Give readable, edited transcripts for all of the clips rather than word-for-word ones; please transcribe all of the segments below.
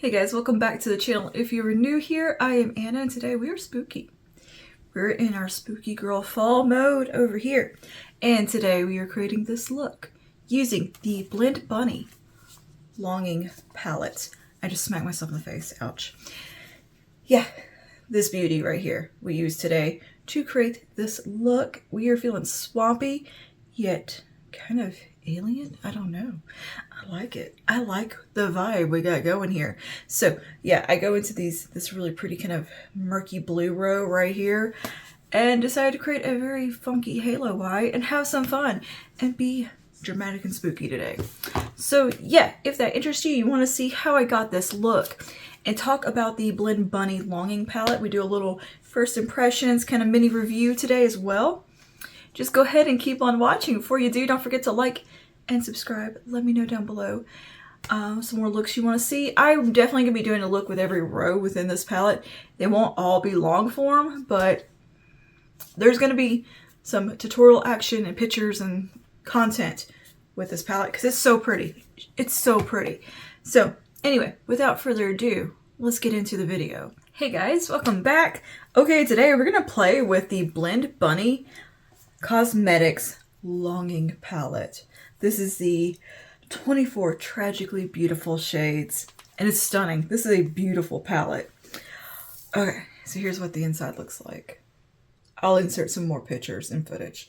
Hey guys, welcome back to the channel. If you are new here, I am Anna and today we are spooky. We're in our spooky girl fall mode over here. And today we are creating this look using the Blend Bunny Longing palette. I just smacked myself in the face, ouch. Yeah, this beauty right here we use today to create this look. We are feeling swampy, yet kind of alien. I don't know. I like it. I like the vibe we got going here. So yeah, I go into this really pretty kind of murky blue row right here and decided to create a very funky halo white and have some fun and be dramatic and spooky today. So yeah, if that interests you, you want to see how I got this look and talk about the Blend Bunny Longing palette. We do a little first impressions kind of mini review today as well. Just go ahead and keep on watching. Before you do, don't forget to like and subscribe. Let me know down below some more looks you want to see. I'm definitely going to be doing a look with every row within this palette. They won't all be long form, but there's going to be some tutorial action and pictures and content with this palette because it's so pretty. It's so pretty. So anyway, without further ado, let's get into the video. Hey guys, welcome back. Okay, today we're going to play with the Blend Bunny Cosmetics Longing palette. This is the 24 tragically beautiful shades and it's stunning. This is a beautiful palette. Okay, so here's what the inside looks like. I'll insert some more pictures and footage.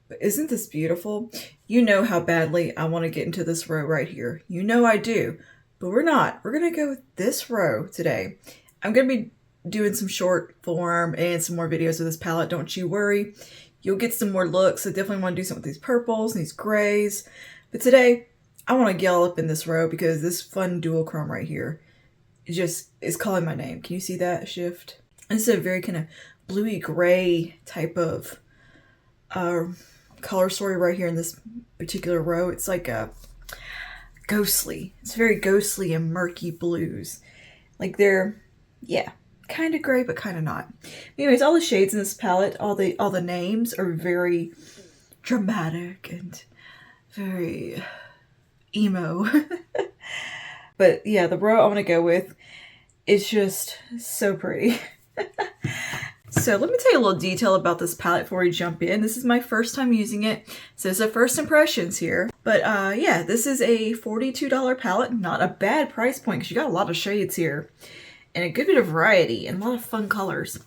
But isn't this beautiful? You know how badly I want to get into this row right here. You know I do, but we're not. We're going to go with this row today. I'm going to be doing some short form and some more videos of this palette. Don't you worry. You'll get some more looks. I definitely want to do something with these purples and these grays. But today, I want to gallop in this row because this fun dual chrome right here just is calling my name. Can you see that shift? This is a very kind of bluey gray type of color story right here in this particular row. It's like a ghostly. It's very ghostly and murky blues. Like they're, yeah, kind of gray, but kind of not. Anyways, all the shades in this palette, all the names are very dramatic and very emo. But yeah, the row I want to go with is just so pretty. So let me tell you a little detail about this palette before we jump in. This is my first time using it, so it's a first impressions here. But yeah, this is a $42 palette. Not a bad price point because you got a lot of shades here. And a good bit of variety and a lot of fun colors.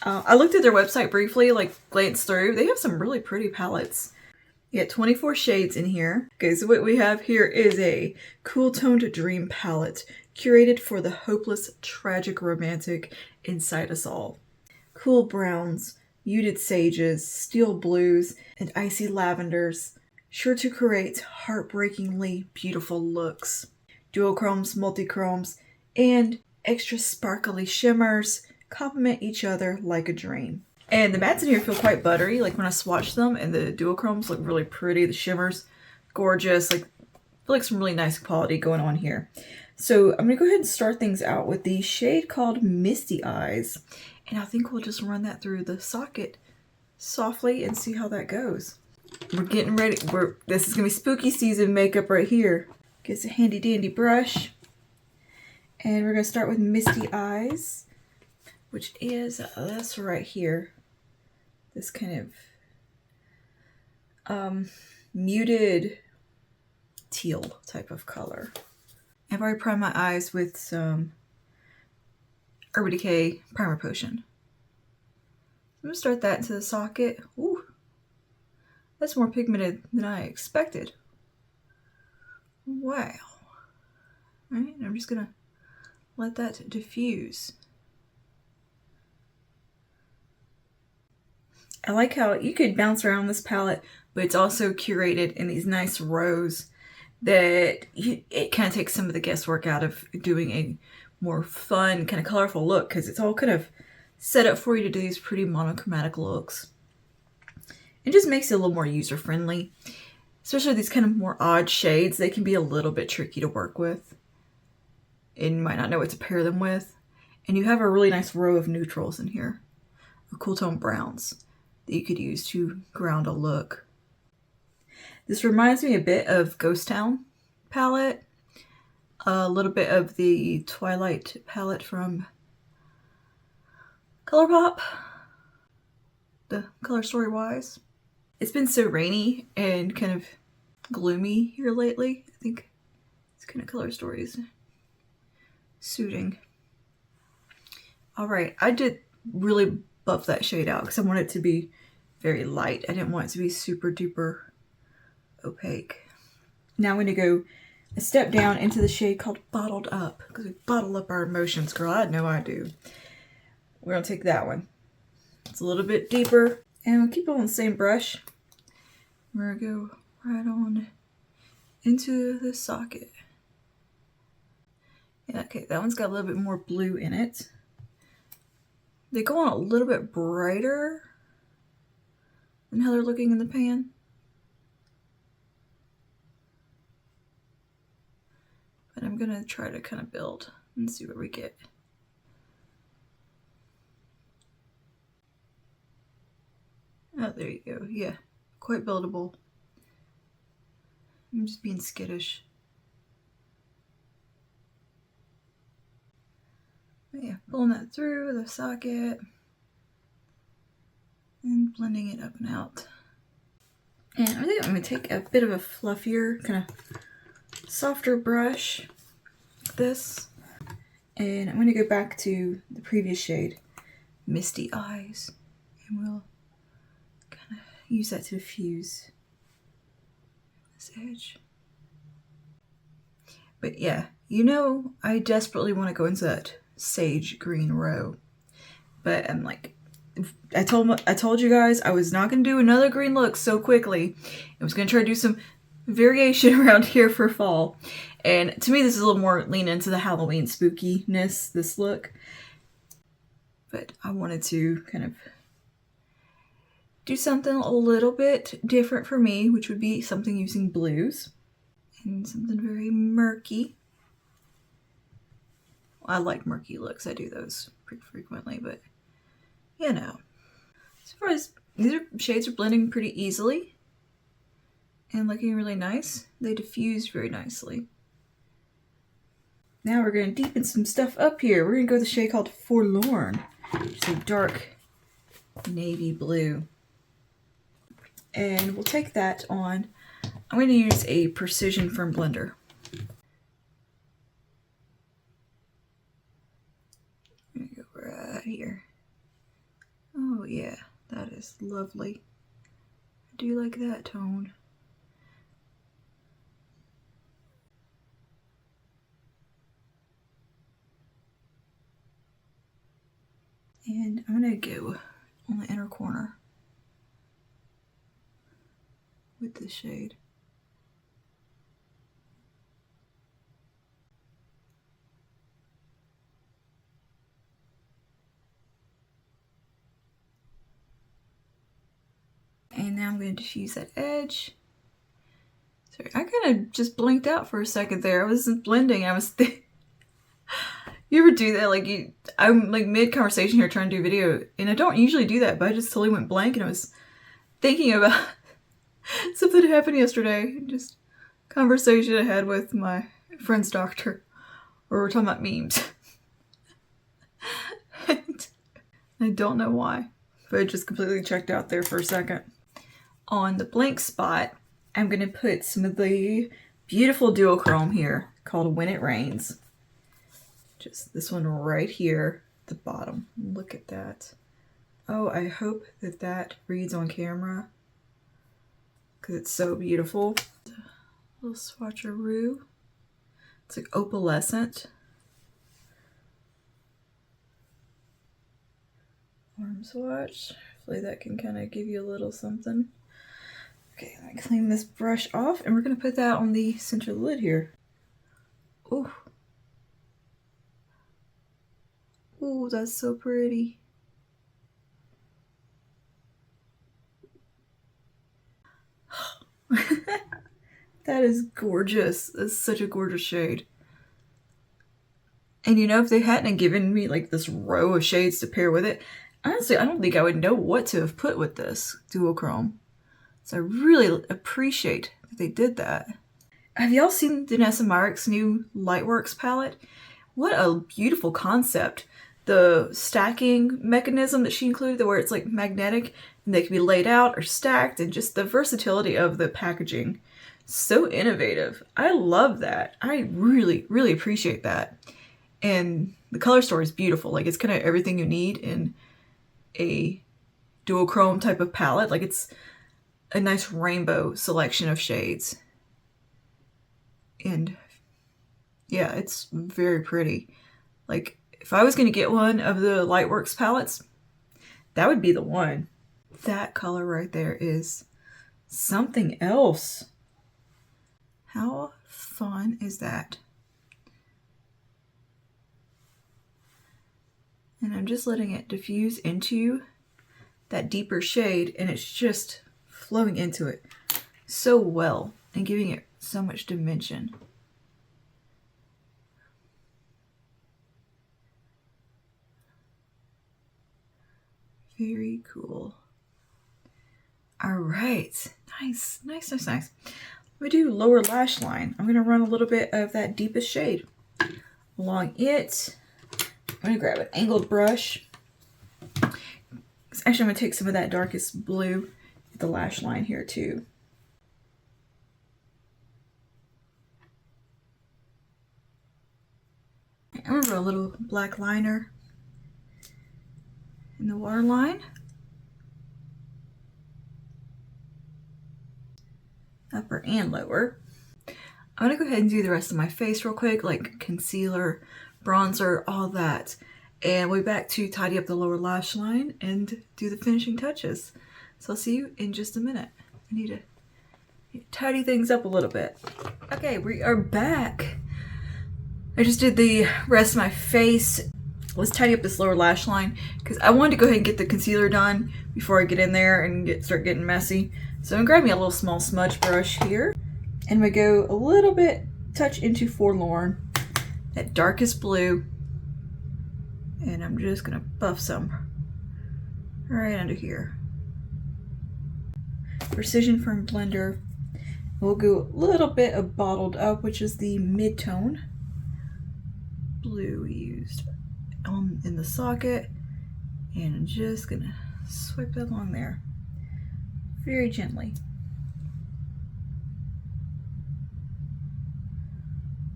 I looked at their website briefly, like glanced through. They have some really pretty palettes. You got 24 shades in here. Okay, so what we have here is a cool toned dream palette curated for the hopeless, tragic, romantic inside us all. Cool browns, muted sages, steel blues, and icy lavenders, sure to create heartbreakingly beautiful looks. Duochromes, multichromes, and extra sparkly shimmers complement each other like a dream. And the mattes in here feel quite buttery, like when I swatch them, and the duochromes look really pretty. The shimmers, gorgeous. Like, feel like some really nice quality going on here. So I'm gonna go ahead and start things out with the shade called Misty Eyes. And I think we'll just run that through the socket softly and see how that goes. We're getting ready. This is gonna be spooky season makeup right here. Get a handy dandy brush. And we're going to start with Misty Eyes, which is this right here. This kind of muted teal type of color. I've already primed my eyes with some Urban Decay Primer Potion. I'm going to start that into the socket. Ooh, that's more pigmented than I expected. Wow. All right, I'm just going to let that diffuse. I like how you could bounce around this palette, but it's also curated in these nice rows that it kind of takes some of the guesswork out of doing a more fun, kind of colorful look because it's all kind of set up for you to do these pretty monochromatic looks. It just makes it a little more user-friendly. Especially these kind of more odd shades, they can be a little bit tricky to work with. And you might not know what to pair them with. And you have a really nice row of neutrals in here. Or cool tone browns that you could use to ground a look. This reminds me a bit of Ghost Town palette. a little bit of the Twilight palette from ColourPop, the Color Story Wise. It's been so rainy and kind of gloomy here lately. I think it's kind of Color Stories suiting. Alright, I did really buff that shade out because I want it to be very light. I didn't want it to be super duper opaque. Now I'm going to go a step down into the shade called Bottled Up, because we bottle up our emotions, girl. I know I do. We're going to take that one. It's a little bit deeper, and we'll keep it on the same brush. We're going to go right on into the socket. Yeah, okay, that one's got a little bit more blue in it. They go on a little bit brighter than how they're looking in the pan. But I'm gonna try to kind of build and see what we get. Oh, there you go. Yeah, quite buildable. I'm just being skittish. But yeah, pulling that through the socket and blending it up and out. And I think I'm going to take a bit of a fluffier, kind of softer brush, like this. And I'm going to go back to the previous shade, Misty Eyes, and we'll kind of use that to diffuse this edge. But yeah, you know, I desperately want to go into that sage green row, but I'm like, I told you guys I was not going to do another green look so quickly. I was going to try to do some variation around here for fall. And to me, this is a little more lean into the Halloween spookiness, this look. But I wanted to kind of do something a little bit different for me, which would be something using blues and something very murky. I like murky looks. I do those pretty frequently, but you know. As far as these shades are blending pretty easily and looking really nice. They diffuse very nicely. Now we're going to deepen some stuff up here. We're going to go with a shade called Forlorn, which is a dark navy blue. And we'll take that on. I'm going to use a Precision Firm Blender. I'm going to go right here. Oh yeah, that is lovely. I do like that tone. And I'm going to go on the inner corner with the shade. And now I'm going to diffuse that edge. Sorry, I kind of just blinked out for a second there. I wasn't blending. I was You ever do that? Like I'm like mid-conversation here trying to do video, and I don't usually do that, but I just totally went blank, and I was thinking about something that happened yesterday. Just conversation I had with my friend's doctor, where we're talking about memes. And I don't know why, but I just completely checked out there for a second. On the blank spot, I'm going to put some of the beautiful duochrome here called When It Rains. Just this one right here at the bottom. Look at that. Oh, I hope that that reads on camera because it's so beautiful. A little swatcheroo. It's like opalescent. Arm swatch. Hopefully that can kind of give you a little something. Okay, I'm gonna clean this brush off, and we're gonna put that on the center of the lid here. Oh. Oh, that's so pretty. That is gorgeous. That's such a gorgeous shade. And you know, if they hadn't given me like this row of shades to pair with it, honestly, I don't think I would know what to have put with this duochrome. So I really appreciate that they did that. Have y'all seen Danessa Myrick's new Lightworks palette? What a beautiful concept. The stacking mechanism that she included, where it's like magnetic and they can be laid out or stacked, and just the versatility of the packaging. So innovative. I love that. I really, really appreciate that. And the color story is beautiful. Like, it's kind of everything you need in a duochrome type of palette. Like, it's a nice rainbow selection of shades. And yeah, it's very pretty. Like, if I was going to get one of the Lightworks palettes, that would be the one. That color right there is something else. How fun is that? And I'm just letting it diffuse into that deeper shade, and it's just flowing into it so well and giving it so much dimension. Very cool. All right, nice, nice, nice, nice. We do lower lash line. I'm gonna run a little bit of that deepest shade along it. I'm gonna grab an angled brush. Actually, I'm gonna take some of that darkest blue at the lash line here too. I'm gonna run a little black liner in the waterline. Upper and lower. I'm gonna go ahead and do the rest of my face real quick, like concealer, bronzer, all that. And we'll be back to tidy up the lower lash line and do the finishing touches. So I'll see you in just a minute. I need to tidy things up a little bit. Okay, we are back. I just did the rest of my face. Let's tidy up this lower lash line because I wanted to go ahead and get the concealer done before I get in there and start getting messy. So I'm gonna grab me a little small smudge brush here, and we go a little bit, touch into Forlorn, that darkest blue, and I'm just gonna buff some right under here. Precision Firm Blender. We'll go a little bit of Bottled Up, which is the mid-tone blue we used in the socket, and I'm just gonna swipe that along there very gently.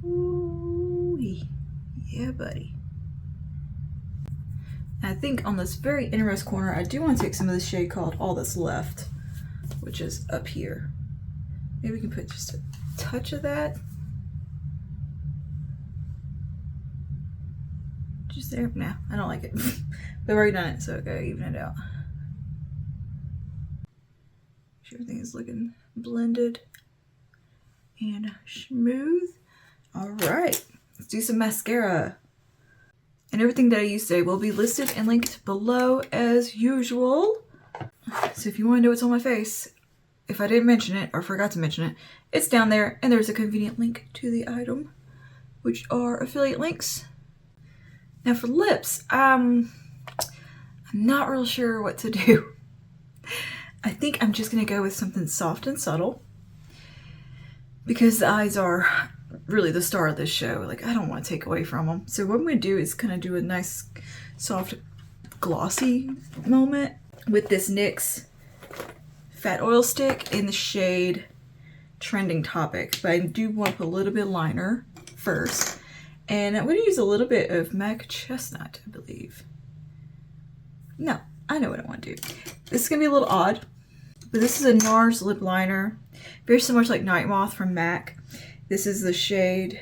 Ooh-wee. Yeah, buddy. And I think on this very innermost corner, I do want to take some of this shade called All That's Left, which is up here. Maybe we can put just a touch of that. Just there. Nah, I don't like it. But I've already done it, so I gotta even it out. Make sure everything is looking blended and smooth. All right, let's do some mascara. And everything that I use today will be listed and linked below as usual. So if you want to know what's on my face, if I didn't mention it or forgot to mention it, it's down there, and there's a convenient link to the item, which are affiliate links. Now for lips, I'm not real sure what to do. I think I'm just gonna go with something soft and subtle because the eyes are really the star of this show. Like, I don't want to take away from them. So what I'm gonna do is kind of do a nice soft glossy moment with this NYX Fat Oil Stick in the shade Trending Topic. But I do want to put a little bit of liner first. And I'm going to use a little bit of MAC Chestnut, I believe. No, I know what I want to do. This is going to be a little odd, but this is a NARS lip liner. Very similar to like Night Moth from MAC. This is the shade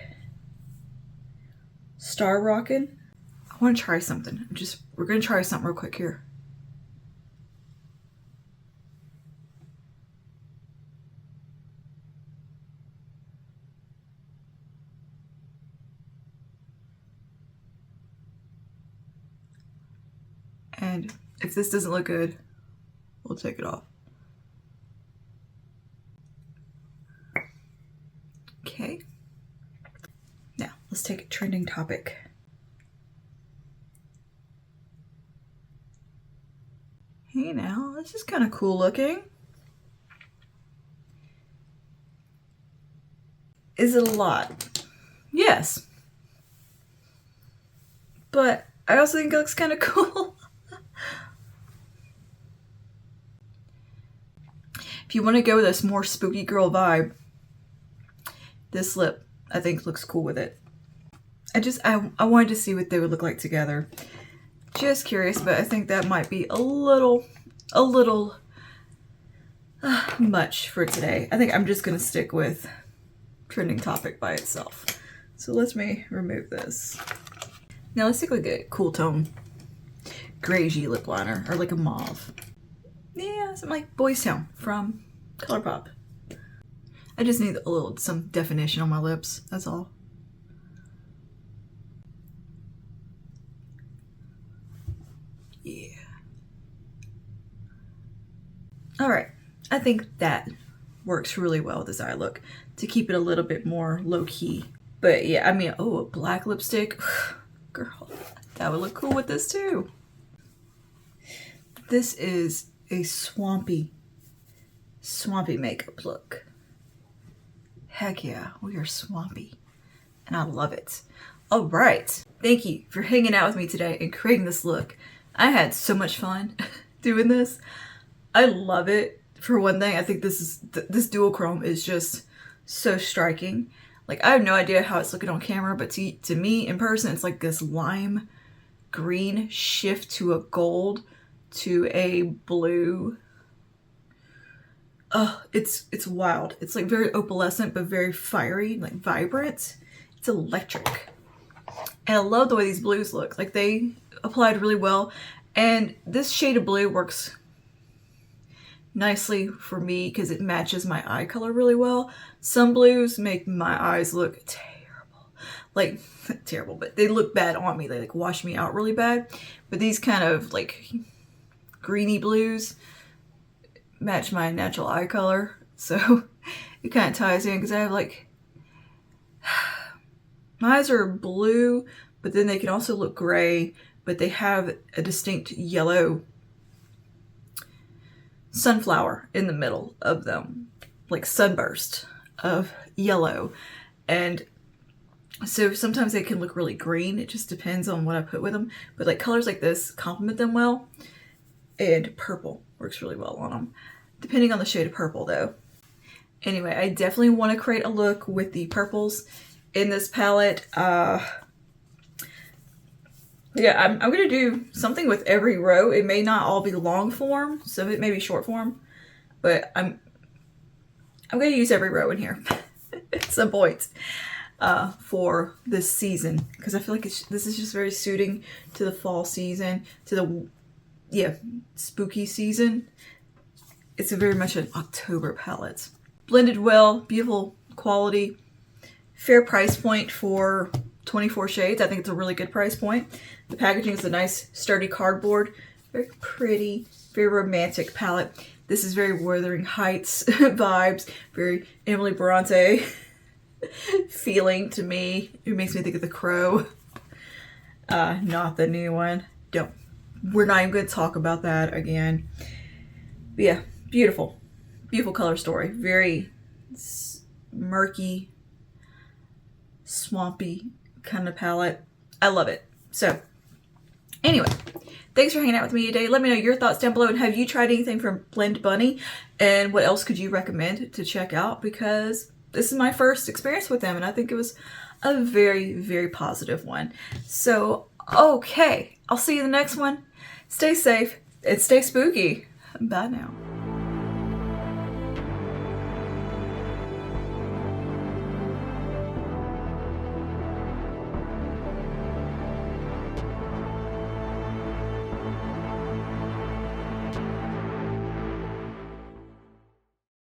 Star Rockin'. I want to try something. We're going to try something real quick here. And if this doesn't look good, we'll take it off. Okay. Now, let's take a Trending Topic. Hey now, this is kind of cool looking. Is it a lot? Yes. But I also think it looks kind of cool. If you want to go with this more spooky girl vibe, this lip I think looks cool with it. I wanted to see what they would look like together. Just curious, but I think that might be a little much for today. I think I'm just gonna stick with trending topic by itself. So let me remove this. Now let's take like a cool tone greigey lip liner, or like a mauve. Yeah, something like Boys Town from ColourPop. I just need some definition on my lips, that's all. Yeah. Alright, I think that works really well with this eye look to keep it a little bit more low-key. But yeah, I mean, oh, a black lipstick. Girl, that would look cool with this too. This is a swampy makeup look. Heck yeah, we are swampy. And I love it. All right. Thank you for hanging out with me today and creating this look. I had so much fun doing this. I love it. For one thing, I think this duochrome is just so striking. Like, I have no idea how it's looking on camera, but to me in person, it's like this lime green shift to a gold to a blue. Oh, it's wild. It's like very opalescent, but very fiery, like vibrant. It's electric. And I love the way these blues look. Like, they applied really well. And this shade of blue works nicely for me because it matches my eye color really well. Some blues make my eyes look terrible. Like, terrible, but they look bad on me. They like wash me out really bad. But these kind of like greeny blues match my natural eye color. So it kind of ties in because I have like, my eyes are blue, but then they can also look gray, but they have a distinct yellow sunflower in the middle of them, like sunburst of yellow. And so sometimes they can look really green. It just depends on what I put with them. But like colors like this complement them well. And purple works really well on them, depending on the shade of purple though. Anyway, I definitely want to create a look with the purples in this palette. Yeah, I'm going to do something with every row. It may not all be long form, some of it may be short form, but I'm going to use every row in here at some point for this season, because I feel like this is just very suiting to the fall season, to the spooky season. It's very much an October palette. Blended well, beautiful quality, fair price point for 24 shades. I think it's a really good price point. The packaging is a nice sturdy cardboard. Very pretty, very romantic palette. This is very Wuthering Heights vibes, very Emily Bronte feeling to me. It makes me think of The Crow. Not the new one. We're not even going to talk about that again. But yeah, beautiful. Beautiful color story. Very murky, swampy kind of palette. I love it. So anyway, thanks for hanging out with me today. Let me know your thoughts down below, and have you tried anything from Blend Bunny, and what else could you recommend to check out, because this is my first experience with them and I think it was a very, very positive one. So okay, I'll see you in the next one. Stay safe and stay spooky. Bye now.